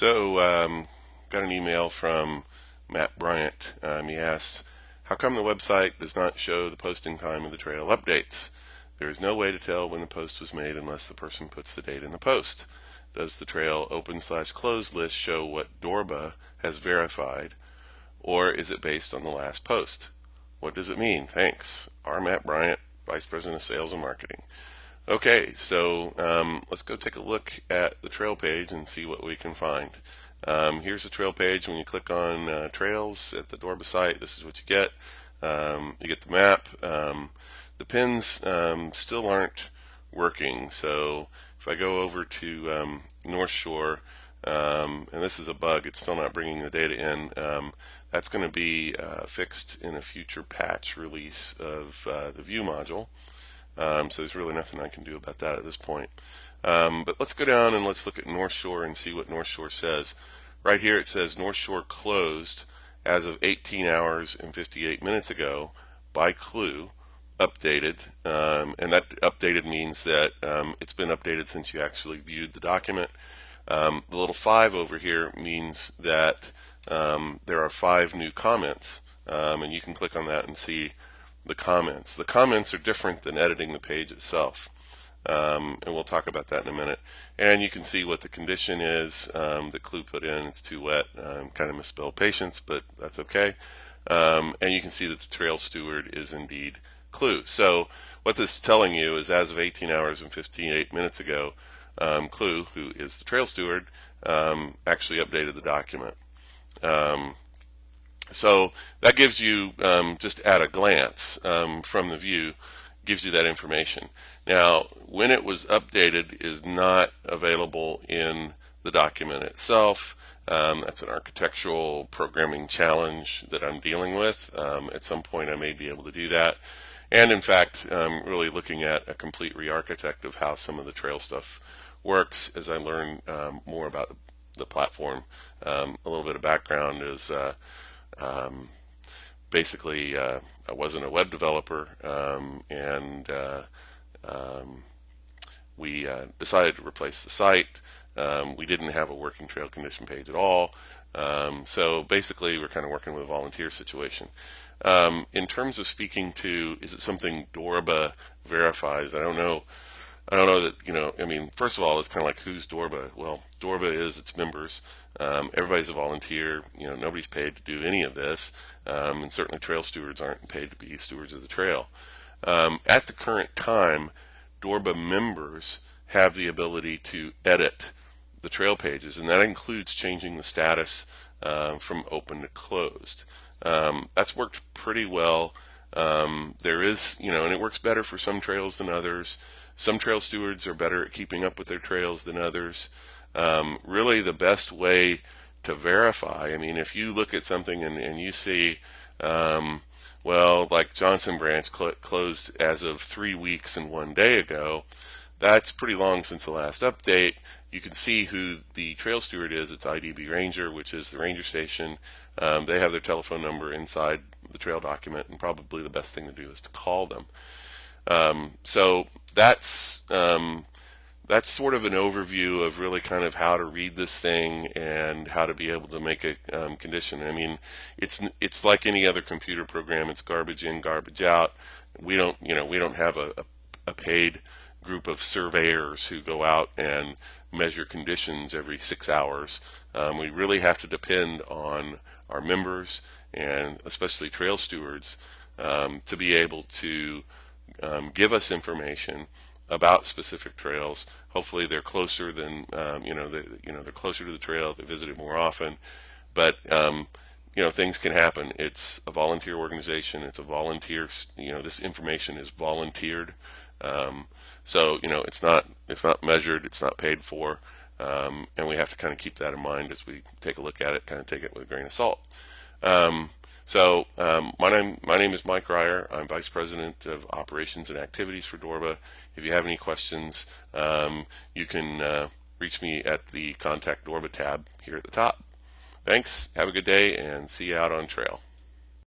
Got an email from Matt Bryant. He asks, how come the website does not show the posting time of the trail updates? There is no way to tell when the post was made unless the person puts the date in the post. Does the trail open/closed list show what DORBA has verified, or is it based on the last post? What does it mean? Thanks. R. Matt Bryant, Vice President of Sales and Marketing. Okay, so let's go take a look at the trail page and see what we can find. Here's the trail page. When you click on trails at the DORBA site, this is what you get. You get the map. The pins still aren't working, so if I go over to North Shore, and this is a bug, it's still not bringing the data in. That's going to be fixed in a future patch release of the view module. So there's really nothing I can do about that at this point. But let's go down and let's look at North Shore and see what North Shore says. Right here it says North Shore closed as of 18 hours and 58 minutes ago by Clue, updated. And that updated means that it's been updated since you actually viewed the document. The little 5 over here means that there are 5 new comments, and you can click on that and see the comments. The comments are different than editing the page itself, and we'll talk about that in a minute. And you can see what the condition is that Clue put in. It's too wet. Kind of misspelled patience, but that's okay. And you can see that the trail steward is indeed Clue. So what this is telling you is as of 18 hours and 58 minutes ago, Clue, who is the trail steward, actually updated the document. So that gives you, just at a glance from the view, gives you that information. Now, when it was updated is not available in the document itself. That's an architectural programming challenge that I'm dealing with. At some point I may be able to do that. And in fact, really looking at a complete re-architect of how some of the trail stuff works as I learn more about the platform. A little bit of background is basically I wasn't a web developer, and we decided to replace the site. We didn't have a working trail condition page at all, so basically we're kind of working with a volunteer situation. In terms of speaking to, is it something DORBA verifies? I don't know that, I mean, first of all, it's kind of like, who's DORBA? Well, DORBA is its members. Everybody's a volunteer. Nobody's paid to do any of this, and certainly trail stewards aren't paid to be stewards of the trail. At the current time, DORBA members have the ability to edit the trail pages, and that includes changing the status from open to closed. That's worked pretty well. There is, and it works better for some trails than others. Some trail stewards are better at keeping up with their trails than others. Really the best way to verify, I mean, if you look at something and you see, well, like Johnson Branch closed as of 3 weeks and 1 day ago, that's pretty long since the last update. You can see who the trail steward is. It's IDB Ranger, which is the ranger station. They have their telephone number inside the trail document, and probably the best thing to do is to call them. So that's sort of an overview of really kind of how to read this thing and how to be able to make a condition. I mean, it's like any other computer program. It's garbage in, garbage out. We don't have a paid group of surveyors who go out and measure conditions every 6 hours. We really have to depend on our members, and especially trail stewards, to be able to give us information about specific trails. Hopefully they're closer than they're closer to the trail. They visit it more often, but things can happen. It's a volunteer organization. It's a volunteer. This information is volunteered. So it's not measured. It's not paid for, and we have to kind of keep that in mind as we take a look at it. Kind of take it with a grain of salt. My name is Mike Ryer. I'm Vice President of Operations and Activities for DORBA. If you have any questions, you can reach me at the Contact DORBA tab here at the top. Thanks. Have a good day, and see you out on trail.